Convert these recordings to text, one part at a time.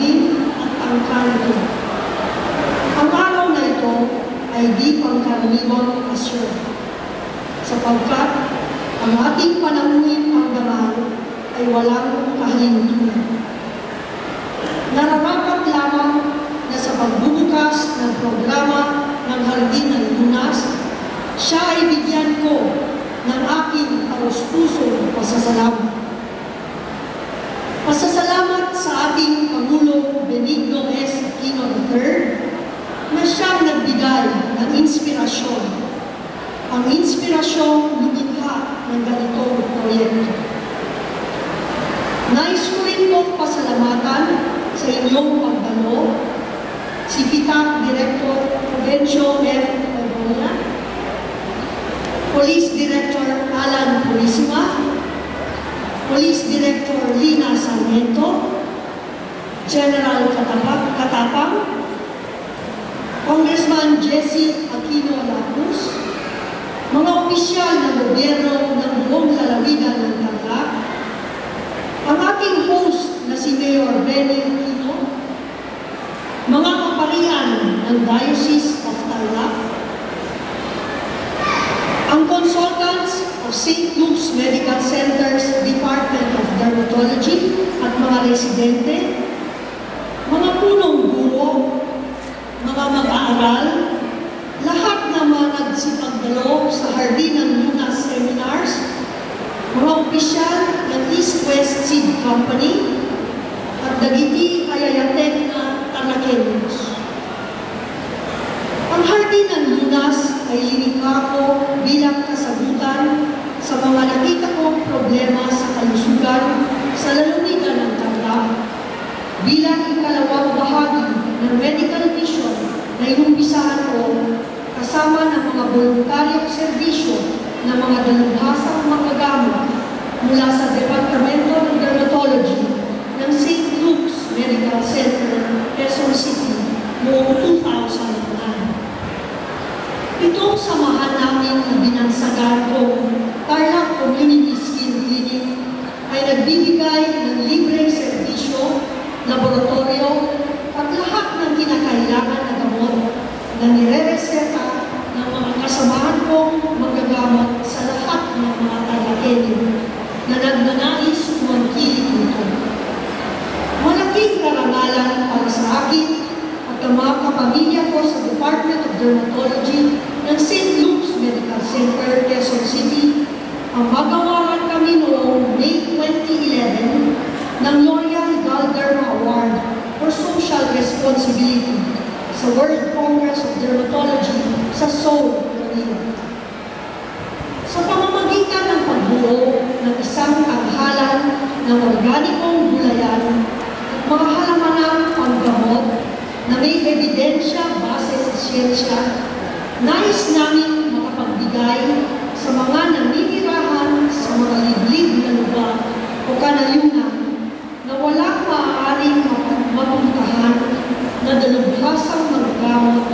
talim at tangka nito. Ang araw na ito ay di pangkaraniwang okasyon, sapagkat ang ating pananguin pagdaman ay walang kahalintulad. Nararapat lamang na sa pagbubukas ng programa ng Hardin ng Lunas, siya ay bigyan ko ng aking taos-pusong pasasalamat. Pasasalamat sa ating Pangulo Benigno S. Aquino III na siyang nagbigay ng inspirasyon. Ang inspirasyong lumikha ng ganitong proyekto. Nais ko rin pong pasalamatan sa inyong pagdalo, si PITAC Director Provencio F. Ogonia, Police Director Alan Purisima, Police Director Lina Sarmiento, General Katapang, Congressman Jesse Aquino Lacruz, mga opisyal ng gobyerno ng buong lalawigan ng Tarlac, ang ating host na si Mayor Benny Aquino, mga kaparian ng Diocese of Tarlac, ang consultants of St. Luke's Medical Center's Department of Dermatology at mga residente, mga punong guro, mga mag-aaral, lahat na mga nagsipagdalo sa Hardin ng Lunas Seminars, mga opisyal ng East-West Seed Company, at dagiti ayayatek na Tanakenos. Ang Hardin ng Lunas ay linikha ko bilang kasagutan sa mga nakita kong problema sa kalusugan sa lalawigan ng Tarlac, bilang ikalawang bahagi ng medical mission na inumpisahan ko kasama ng mga voluntaryong serbisyo ng mga dalubhasang magagamit mula sa Departamento ng Dermatology ng St. Luke's Medical Center, Quezon City noong 2009. Itong samahan namin na binansagan kong Tarlac Community Skin Clinic ay nagbibigay ng libreng serbisyo, laboratorio, at lahat ng kinakailangan na gamot na nire-reseta ng mga kasamahan kong magagamot sa lahat ng mga Tarlacenyo na nagnanais umangkilik nito. Malaking karangalan para sa akin at ang mga kapamilya ko sa Department of Dermatology ng St. Luke's Medical Center, Quezon City, ang magawaran kami noong May 2011 ng L'Oreal Galderma Award for Social Responsibility sa World Congress of Dermatology sa Seoul, Korea. Sa pamamagitan ng pagbuo ng isang tanghalan ng organikong gulayan at mga halamanang panggamot na may ebidensya base sa siyensya, nais namin makapagbigay sa mga naninirahan sa mga liblib na lugar o kanayunan na walang maaaring mapuntahan na dalubhasang magagamot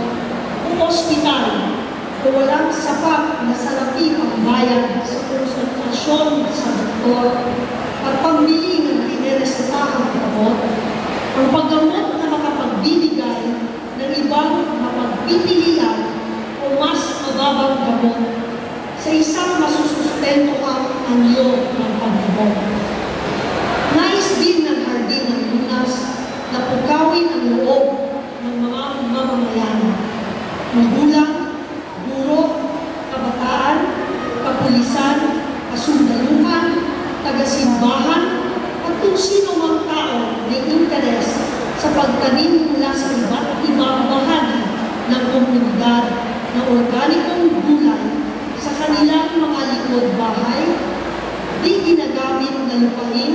o ospital o walang sapat na salapi pangbayad sa konsultasyon sa doktor at pambili ng iniresetahang gamot, ang paggamot na makapagbibigay ng ibang mapagpipilian o mas mababang gamot sa isang masusustentohang anyo ng paggamot. Nais din ng Hardin ng Lunas na pukawin ang loob ng mga mamamayan, magulang, guro, kabataan, kapulisan, kasundaluhan, taga-simbahan, at kung sino mang tao may interes sa pagtanim mula sa iba't ibang bahagi ng komunidad ng organikong gulay sa kanilang mga likod bahay, di ginagamit na lupain,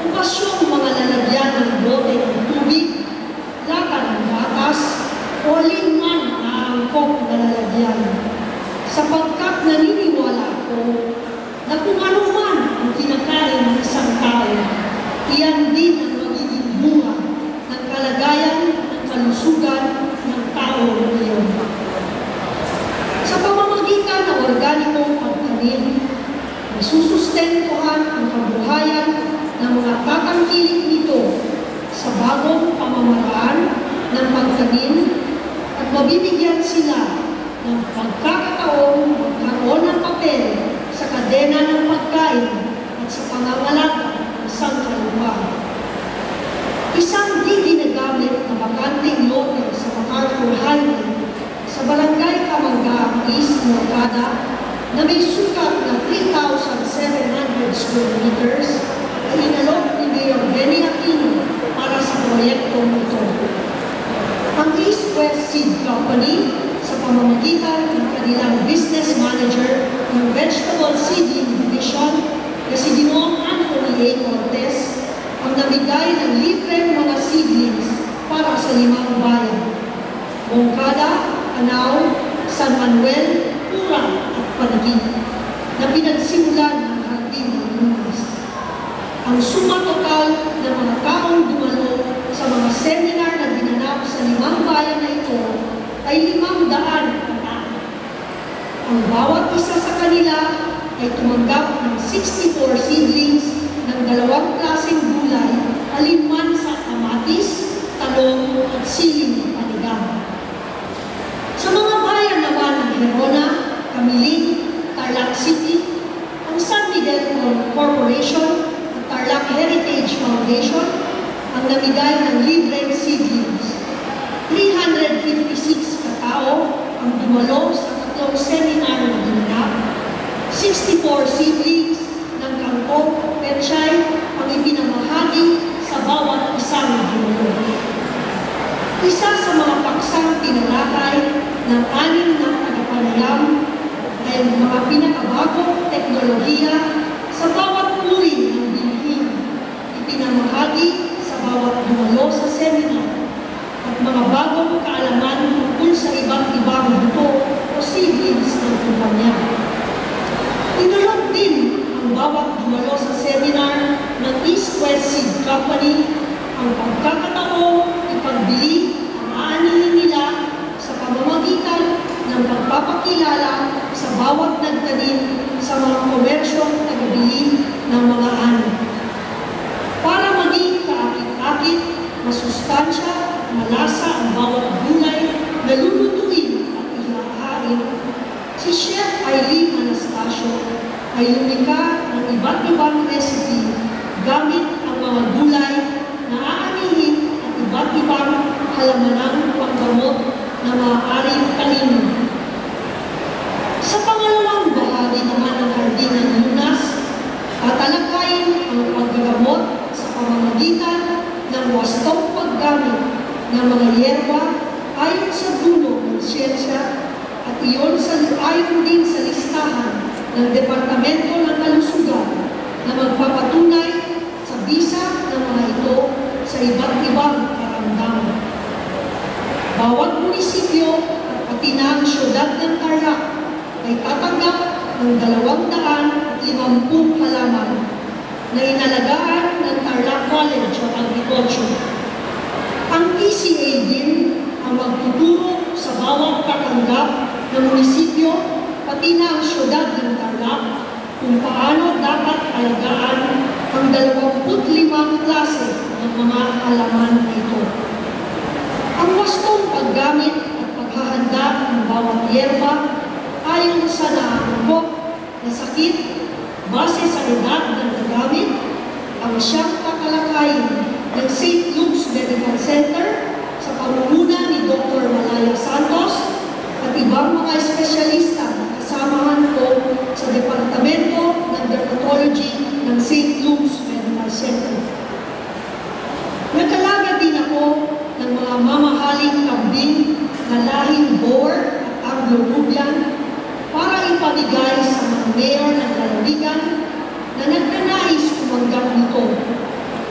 okasyong mga lalagyan ng bote ng tubig, lata ng gatas, o alinman na angkop na lalagyan. Sapagkat naniniwala ko na kung ano man ang kinakain ng isang tao, iyan din ang magiging bunga ng kalagayan ng kalusugan ng tao ngayon. Sa pamamagitan ng organikong pagtanim, masusustentuhan ang kabuhayan ng mga tatangkilik nito sa sa bagong pamamaraan ng pagtanim at mabibigyan sila ng pagkakataong magkaroon ng papel sa kadena ng pagkain at sa pangangalaga ng sangkalupa. Isang di ginagamit na bakanting lote sa MacArthur Highway sa Barangay Kamangga, East Moncada, na may sukat na 3,700 square meters ay inalok ni Mayor Benny Aquino para sa proyektong ito. Ang East-West Seed Company sa pamamagitan ng kanilang business manager ng Vegetable Seedling Division na si Ginoong Anthony A. Cortez ang nabigay ng libreng mga seedlings para sa 5 bayan: Moncada, Anao, San Manuel, Pura at Panagin, na pinagsimulan ng Hardin ng Lunas. Ang suma total ng mga taong dumalo sa mga seminar na ginanap sa 5 bayan na ito ay 500 katao. Ang bawat isa sa kanila ay tumanggap ng 64 seedlings ng 2 klaseng gulay alinman sa kamatis, talong at siling panigang. Sa mga bayan naman ng Gerona, Camiling, Tarlac City, ang San Miguel Corporation at Tarlac Heritage Foundation ang namigay ng libreng seedlings. 356 katao ang dumalo sa 3 seminar na ginanap, 64 seedlings ng kangkong at pechay ang ipinamahagi sa bawat isang dumalo. Isa sa mga paksang tinalakay ng 6 na tagapanayam ay mga pinakabagong teknolohiya sa bawat uri ng binhi, ipinamahagi sa bawat dumalo sa seminar, at mga bagong kaalaman tungkol sa iba't ibang buto o seedlings ng kumpanya. Inulog din ang bawat dumalo sa seminar ng East-West Seed Company ang pagkakataong ipagbili ang aanihin nila sa pamamagitan ng pagpapakilala sa bawat nagtanim sa mga komersyong tagabili ng mga ani. Para maging kaakit-akit, masustansya at malasa ang bawat gulay na lulutuin at ihahain, si Chef Eileen Anastasio ay lumikha ng iba't ibang recipe gamit ang mga gulay na aanihin at iba't ibang halamanang panggamot na maaaring kainin. Sa pangalawang bahagi naman ng Hardin ng Lunas, tatalakayin ang paggagamot sa pamamagitan ng wastong paggamit ng mga yerba ayon sa dulo ng siyensya at ayon din sa listahan ng Departamento ng Kalusugan na magpapatunay sa bisa ng mga ito sa iba't ibang karamdaman. Bawat munisipyo at pati na ang siyudad ng Tarlac ay tatanggap ng 250 halaman na inalagaan ng Tarlac College of Agriculture. Ang TCA din ang magtuturo sa bawat katanggap ng munisipyo pati na ang siyudad ng Tarlac kung paano dapat alagaan ang 25 klase ng mga halaman na ito. Ang wastong paggamit at paghahanda ng bawat yerba ayon sa naangkop na sakit base sa edad ng nagamit ang siyang tatalakayin ng St. Luke's Medical Center sa pamumuno ni Dr. Malaya Santos at ibang mga espesyalista na kasamahan ko sa Departamento ng Dermatology ng St. Luke's Medical Center. Nagkalaga din ako ng mga mamahaling kambing na lahing Boer at Anglo-Nubian para ipamigay sa mga mayor ng lalawigan na nagnanais tumanggap nito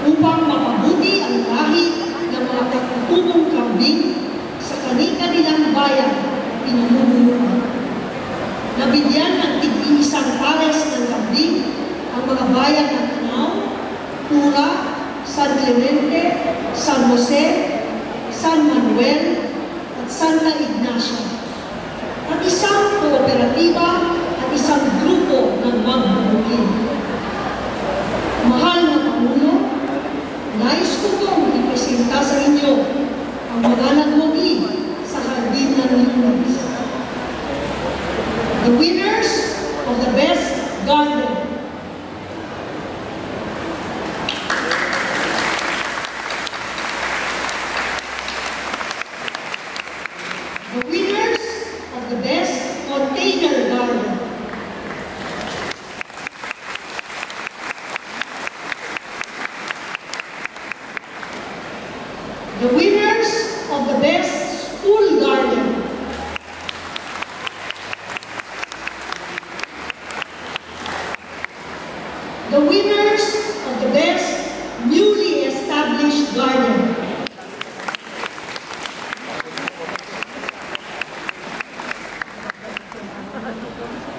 upang mapabuti ang lahi ng mga katutubong kambing sa kani-kanilang bayan at pinamumunuan. Nabigyan ng tig-iisang pares ng kambing ang mga bayan ng Anao, Pura, San Clemente, San Jose, San Manuel, at Santa Ignacia, at isang kooperatiba at isang grupo ng magbubukin. Mahal na Pangulo, nais ko itong ipakita sa inyo ang mga nagwagi sa hardin ng Lunas. The winners of the best garden. The winners of the best container garden. The winners of the best school garden. The winners of the best newly established garden.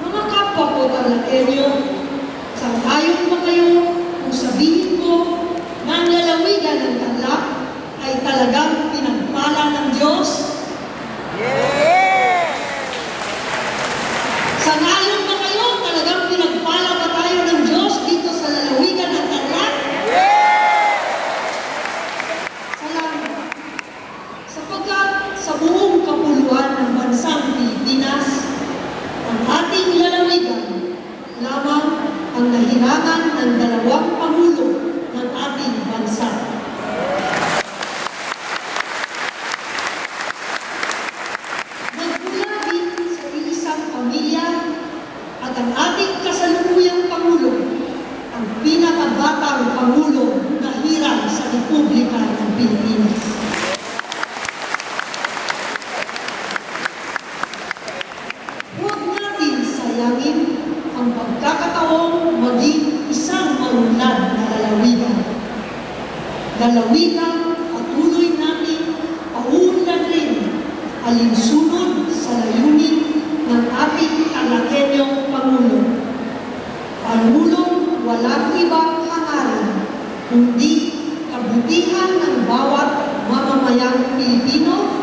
Mga kapwa ko Tarlakenyo, sang-ayon ba kayo kung sabihin ko na ang lalawigan ng Tarlac ay talagang pinagpala ng Diyos? Yes! Sang-ayon ba kayo talagang pinagpala ba tayo ng Diyos dito sa lalawigan ng Tarlac? Yes! Salamat. Sapagkat sa buong kapuluan ng bansang Pilipinas, ang ating lalawigan lamang ang nahirangan ng dalawang pangulo ng ating bansa. Nagmula din sa iisang pamilya at ang ating kasalukuyang pangulo, ang pinakabatang pangulo na hirang sa Republika ng Pilipinas. Huwag natin sayangin ang pagkakataong maging isang maunlad na lalawigan. Lalawigan patuloy natin paunlad rin alinsunod sa layunin ng ating Tarlakenyong Pangulo. Pangulong walang ibang hangarin, kundi kabutihan ng bawat mamamayang Pilipino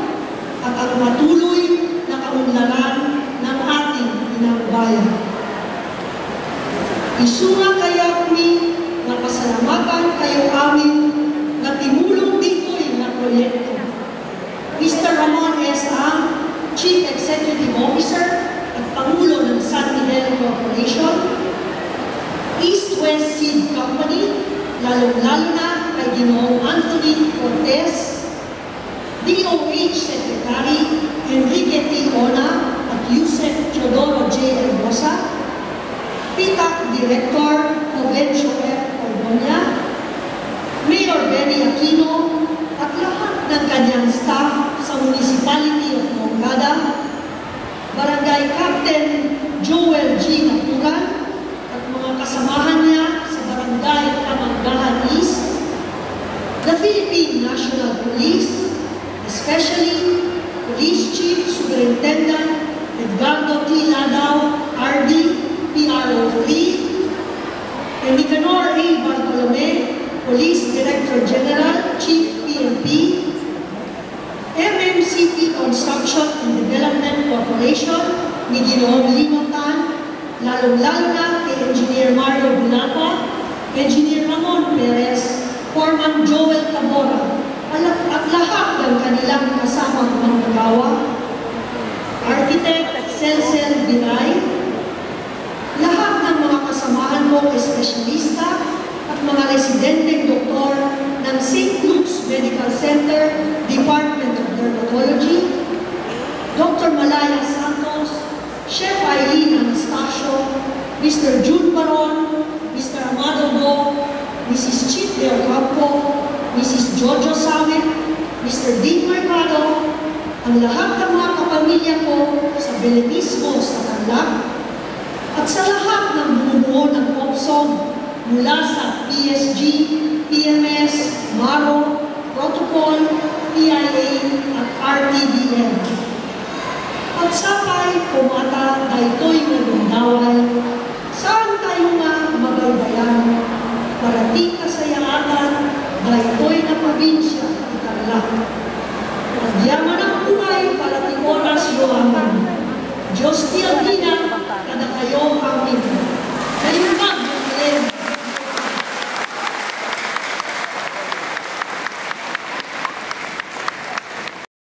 at ang patuloy na kaunlaran ng ating inang bayan. Isunga kaya kami na pasalamatan kayo amin na timulong dito'y na proyekto. Mr. Ramon S. Ang, Chief Executive Officer at Pangulo ng San Miguel Corporation, East-West Seed Company, lalong-lalo na kay Ginoong Anthony Cortez, DOH Secretary Enrique T. Ona at Yusef Teodoro J. Herbosa, PITAC Director Jovencio F. Ordonia, Mayor Benny Aquino, at lahat ng kanyang staff sa Municipality of Mongada, Barangay Captain Joel G. Naturan, at mga kasamahan niya sa Barangay Kamanggahan East, the Philippine National Police, especially Police Chief Superintendent Edgardo T. Ladaw, RD, PRO3, and Nicanor A. Bartolome, Police Director General, Chief PNP, MMCP Construction and Development Corporation, ni Ginoong Limontan, lalong-lalo na kay Engineer Mario Bulapa, Engineer Ramon Perez, Foreman Joel Cabora, at lahat ng kanilang kasamang manggagawa, Architect Celcel Binay, lahat ng mga kasamahan mo espesyalista at mga residenteng doktor ng St. Luke's Medical Center, Department of Dermatology, Dr. Malaya Santos, Chef Eileen Anastasio, Mr. June Baron, Mr. Amado Go, Mrs. Chip De Ocampo, Mrs. Jojo Sawit, Mr. Dean Mercado, ang lahat ng mga kapamilya ko sa Belenismo sa Tarlac, at sa lahat ng bumubuo ng OPSOG mula sa PSG, PMS, MARO, Protocol, PIA at RTBM. At sapay kumata daytoy nga gundaway, saan tayo nga magaybayan, parating kasayaatan, daytoy na probinsya ng Tarlac. Nagyaman ang buhay para ti oras yo aman. Diyos ti agina, kada kayo